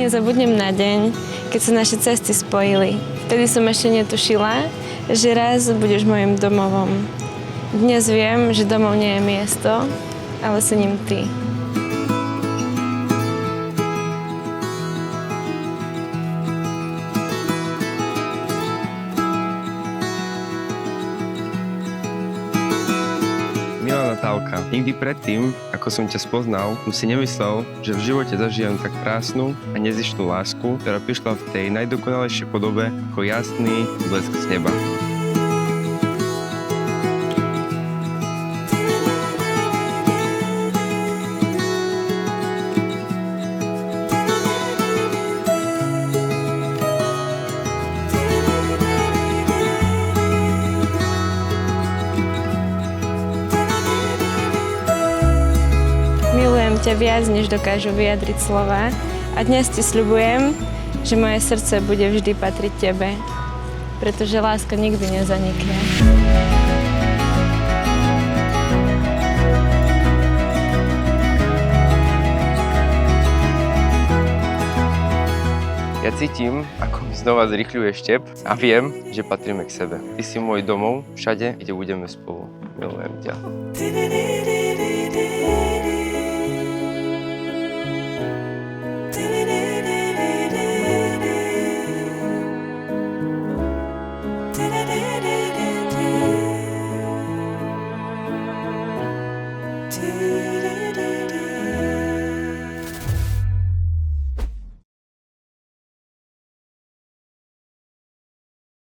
nezabudnem na deň, keď sa naše cesty spojili. Vtedy som ešte netušila, že raz budeš mojim domovom. Dnes viem, že domov nie je miesto, ale si ním ty. Milá Natálka, nikdy predtým, ako som ťa spoznal, som si nemyslel, že v živote zažijem tak krásnu a nezištnú lásku, ktorá prišla v tej najdokonalejšej podobe ako jasný blesk z neba. Milujem ťa viac, než dokážu vyjadriť slova a dnes ti sľubujem, že moje srdce bude vždy patriť tebe, pretože láska nikdy nezanikne. Ja cítim, ako mi znova zrýchľuje štep a viem, že patríme k sebe. Ty si môj domov všade, kde budeme spolu. Milujem ťa.